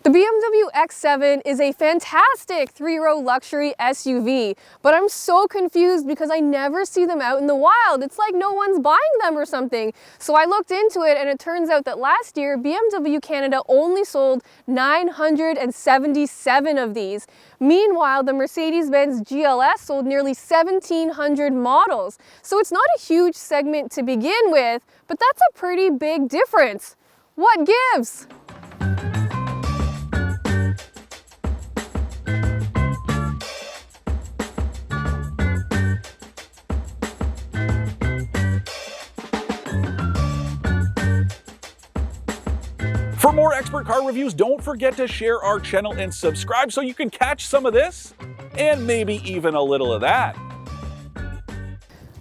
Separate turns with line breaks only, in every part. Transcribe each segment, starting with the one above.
The BMW X7 is a fantastic three-row luxury SUV, but I'm so confused because I never see them out in the wild. It's like no one's buying them or something. So I looked into it and it turns out that last year, BMW Canada only sold 977 of these. Meanwhile, the Mercedes-Benz GLS sold nearly 1,700 models. So it's not a huge segment to begin with, but that's a pretty big difference. What gives?
For more expert car reviews, don't forget to share our channel and subscribe so you can catch some of this and maybe even a little of that.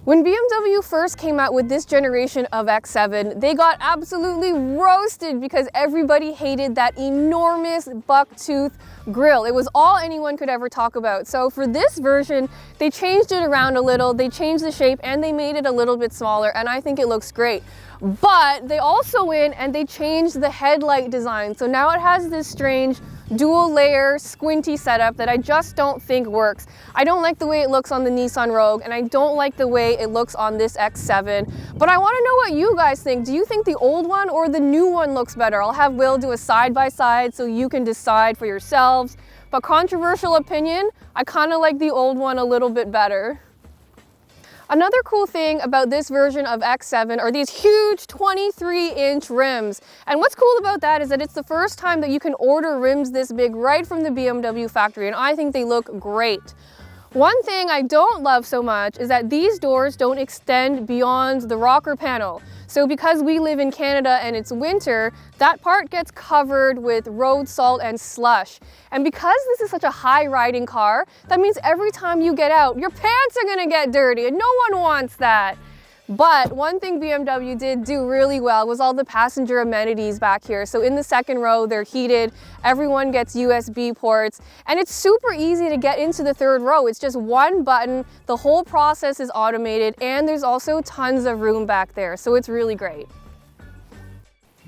When BMW first came out with this generation of X7, they got absolutely roasted because everybody hated that enormous bucktooth grille. It was all anyone could ever talk about. So for this version, they changed it around a little, they changed the shape, and they made it a little bit smaller, and I think it looks great. But they also went and they changed the headlight design. So now it has this strange dual layer squinty setup that I just don't think works. I don't like the way it looks on the Nissan Rogue, and I don't like the way it looks on this X7. But I want to know what you guys think. Do you think the old one or the new one looks better? I'll have Will do a side-by-side so you can decide for yourselves. But controversial opinion, I kind of like the old one a little bit better. Another cool thing about this version of X7 are these huge 23-inch rims. And what's cool about that is that it's the first time that you can order rims this big right from the BMW factory, and I think they look great. One thing I don't love so much is that these doors don't extend beyond the rocker panel. So because we live in Canada and it's winter, that part gets covered with road salt and slush. And because this is such a high riding car, that means every time you get out, your pants are gonna get dirty, and no one wants that. But one thing BMW did do really well was all the passenger amenities back here. So in the second row, they're heated, everyone gets USB ports, and it's super easy to get into the third row. It's just one button, the whole process is automated, and there's also tons of room back there, so it's really great.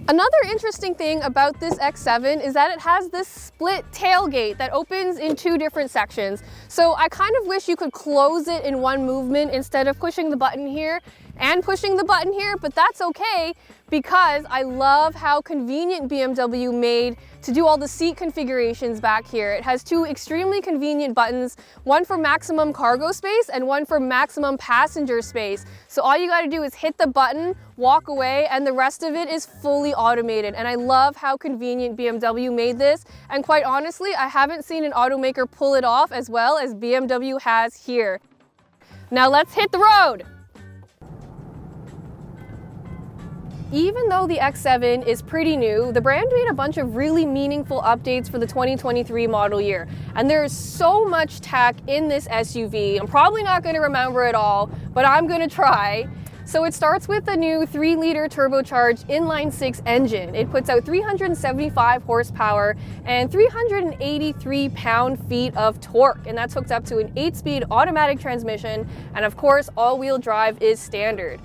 Another interesting thing about this X7 is that it has this split tailgate that opens in two different sections. So I kind of wish you could close it in one movement instead of pushing the button here and pushing the button here, but that's okay because I love how convenient BMW made to do all the seat configurations back here. It has two extremely convenient buttons, one for maximum cargo space and one for maximum passenger space. So all you gotta do is hit the button, walk away, and the rest of it is fully automated. And I love how convenient BMW made this. And quite honestly, I haven't seen an automaker pull it off as well as BMW has here. Now let's hit the road. Even though the X7 is pretty new, the brand made a bunch of really meaningful updates for the 2023 model year. And there is so much tech in this SUV. I'm probably not going to remember it all, but I'm going to try. So it starts with the new 3-liter turbocharged inline-6 engine. It puts out 375 horsepower and 383 pound-feet of torque, and that's hooked up to an 8-speed automatic transmission, and of course, all-wheel drive is standard.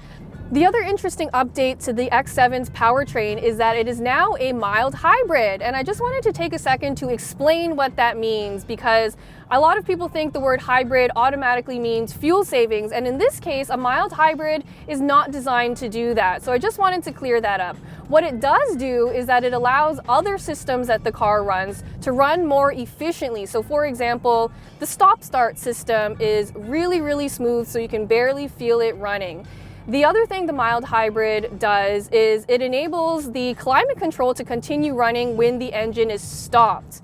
The other interesting update to the X7's powertrain is that it is now a mild hybrid, and I just wanted to take a second to explain what that means because a lot of people think the word hybrid automatically means fuel savings, and in this case, a mild hybrid is not designed to do that. So I just wanted to clear that up. What it does do is that it allows other systems that the car runs to run more efficiently. So for example, the stop-start system is really smooth, so you can barely feel it running. The other thing the mild hybrid does is it enables the climate control to continue running when the engine is stopped.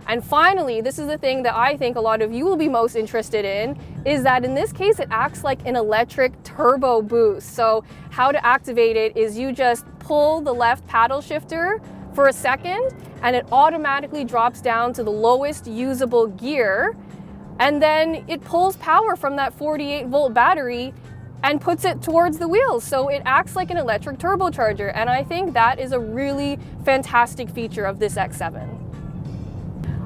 And finally, this is the thing that I think a lot of you will be most interested in, is that in this case, it acts like an electric turbo boost. So how to activate it is you just pull the left paddle shifter for a second, and it automatically drops down to the lowest usable gear. And then it pulls power from that 48-volt battery and puts it towards the wheels. So it acts like an electric turbocharger. And I think that is a really fantastic feature of this X7.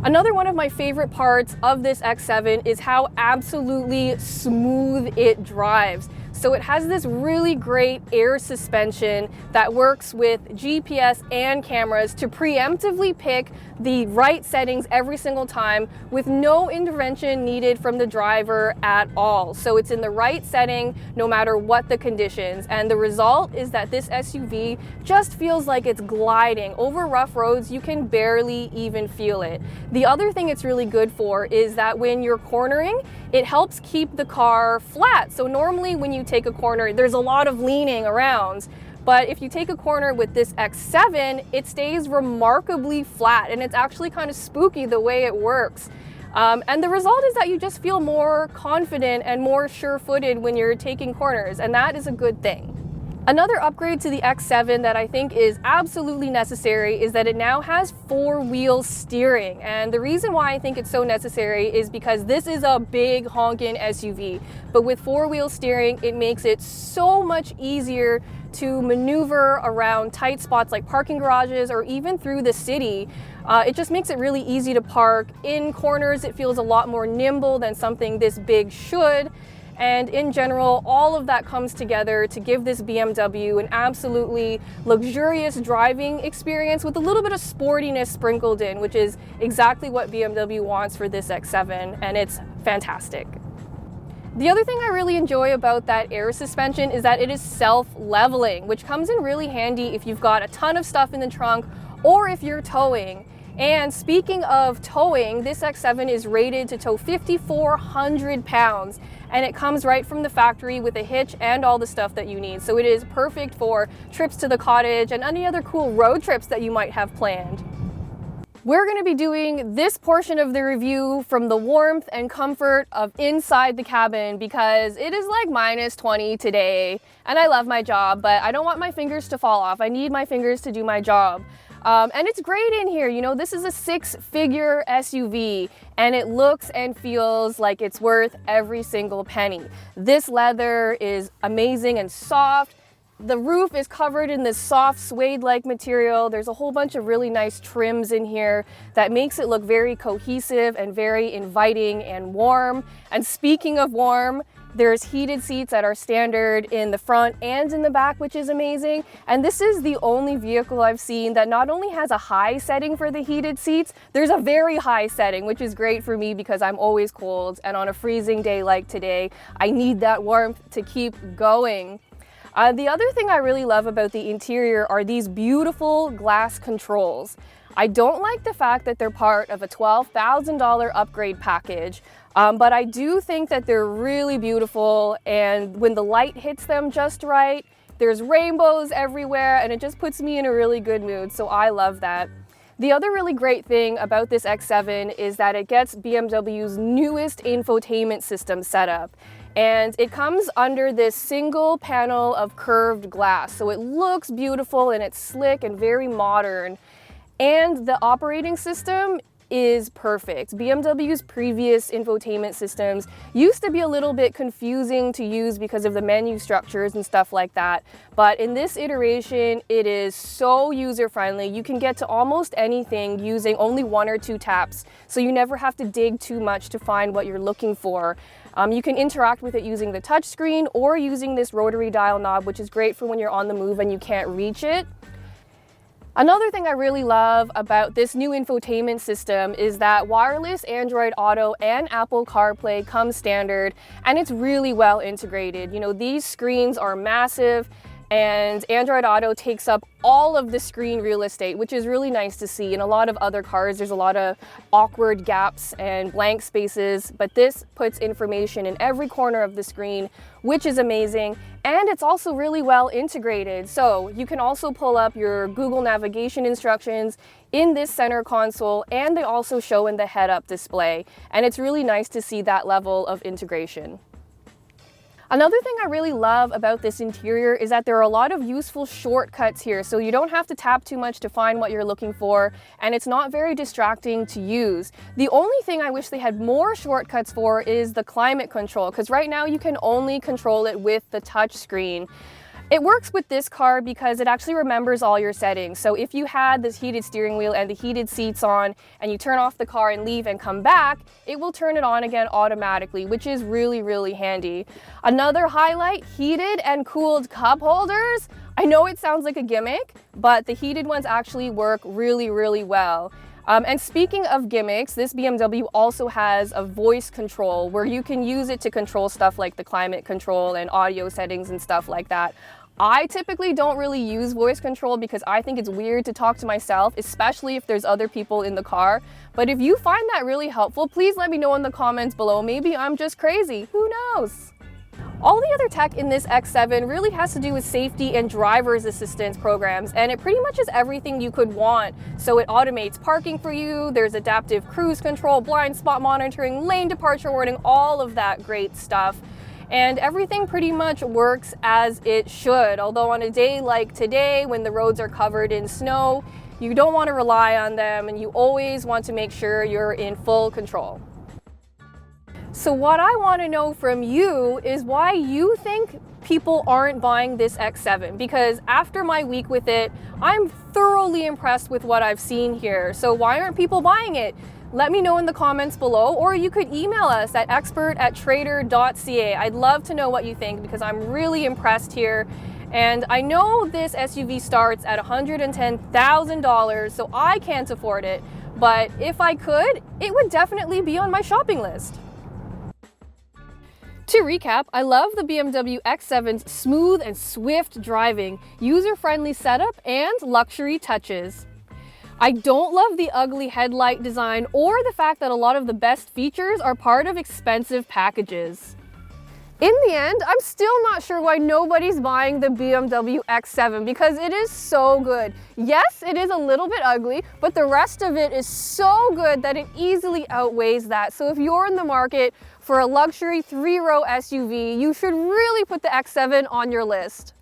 Another one of my favorite parts of this X7 is how absolutely smooth it drives. So it has this really great air suspension that works with GPS and cameras to preemptively pick the right settings every single time with no intervention needed from the driver at all. So it's in the right setting no matter what the conditions. And the result is that this SUV just feels like it's gliding. Over rough roads, you can barely even feel it. The other thing it's really good for is that when you're cornering, it helps keep the car flat. So normally when you take a corner, there's a lot of leaning around. But if you take a corner with this X7, it stays remarkably flat, and it's actually kind of spooky the way it works. And the result is that you just feel more confident and more sure-footed when you're taking corners, and that is a good thing. Another upgrade to the X7 that I think is absolutely necessary is that it now has four-wheel steering. And the reason why I think it's so necessary is because this is a big honkin' SUV. But with four-wheel steering, it makes it so much easier to maneuver around tight spots like parking garages or even through the city. It just makes it really easy to park. In corners, it feels a lot more nimble than something this big should. And in general, all of that comes together to give this BMW an absolutely luxurious driving experience with a little bit of sportiness sprinkled in, which is exactly what BMW wants for this X7, and it's fantastic. The other thing I really enjoy about that air suspension is that it is self-leveling, which comes in really handy if you've got a ton of stuff in the trunk or if you're towing. And speaking of towing, this X7 is rated to tow 5,400 pounds, and it comes right from the factory with a hitch and all the stuff that you need. So it is perfect for trips to the cottage and any other cool road trips that you might have planned. We're going to be doing this portion of the review from the warmth and comfort of inside the cabin because it is like -20 today, and I love my job, but I don't want my fingers to fall off. I need my fingers to do my job. And it's great in here. You know, this is a six-figure SUV, and it looks and feels like it's worth every single penny. This leather is amazing and soft. The roof is covered in this soft suede-like material. There's a whole bunch of really nice trims in here that makes it look very cohesive and very inviting and warm. And speaking of warm, there's heated seats that are standard in the front and in the back, which is amazing. And this is the only vehicle I've seen that not only has a high setting for the heated seats, there's a very high setting, which is great for me because I'm always cold. And on a freezing day like today, I need that warmth to keep going. The other thing I really love about the interior are these beautiful glass controls. I don't like the fact that they're part of a $12,000 upgrade package, but I do think that they're really beautiful, and when the light hits them just right, there's rainbows everywhere, and it just puts me in a really good mood, so I love that. The other really great thing about this X7 is that it gets BMW's newest infotainment system set up. And it comes under this single panel of curved glass. So it looks beautiful and it's slick and very modern. And the operating system is perfect. BMW's previous infotainment systems used to be a little bit confusing to use because of the menu structures and stuff like that. But in this iteration, it is so user-friendly. You can get to almost anything using only 1 or 2 taps. So you never have to dig too much to find what you're looking for. You can interact with it using the touchscreen or using this rotary dial knob, which is great for when you're on the move and you can't reach it. Another thing I really love about this new infotainment system is that wireless Android Auto and Apple CarPlay come standard, and it's really well integrated. You know, these screens are massive, and Android Auto takes up all of the screen real estate, which is really nice to see. In a lot of other cars, there's a lot of awkward gaps and blank spaces, but this puts information in every corner of the screen, which is amazing. And it's also really well integrated. So you can also pull up your Google navigation instructions in this center console, and they also show in the head-up display. And it's really nice to see that level of integration. Another thing I really love about this interior is that there are a lot of useful shortcuts here, so you don't have to tap too much to find what you're looking for, and it's not very distracting to use. The only thing I wish they had more shortcuts for is the climate control, because right now you can only control it with the touch screen. It works with this car because it actually remembers all your settings. So if you had this heated steering wheel and the heated seats on and you turn off the car and leave and come back, it will turn it on again automatically, which is really, really handy. Another highlight, heated and cooled cup holders. I know it sounds like a gimmick, but the heated ones actually work really, really well. And speaking of gimmicks, this BMW also has a voice control where you can use it to control stuff like the climate control and audio settings and stuff like that. I typically don't really use voice control because I think it's weird to talk to myself, especially if there's other people in the car. But if you find that really helpful, please let me know in the comments below. Maybe I'm just crazy, who knows? All the other tech in this X7 really has to do with safety and driver's assistance programs, and it pretty much is everything you could want. So it automates parking for you, there's adaptive cruise control, blind spot monitoring, lane departure warning, all of that great stuff. And everything pretty much works as it should. Although on a day like today, when the roads are covered in snow, you don't want to rely on them and you always want to make sure you're in full control. So what I want to know from you is why you think people aren't buying this X7, because after my week with it, I'm thoroughly impressed with what I've seen here. So why aren't people buying it? Let me know in the comments below, or you could email us at expert@trader.ca. I'd love to know what you think because I'm really impressed here. And I know this SUV starts at $110,000, so I can't afford it. But if I could, it would definitely be on my shopping list. To recap, I love the BMW X7's smooth and swift driving, user-friendly setup, and luxury touches. I don't love the ugly headlight design or the fact that a lot of the best features are part of expensive packages. In the end, I'm still not sure why nobody's buying the BMW X7 because it is so good. Yes, it is a little bit ugly, but the rest of it is so good that it easily outweighs that. So if you're in the market for a luxury 3-row SUV, you should really put the X7 on your list.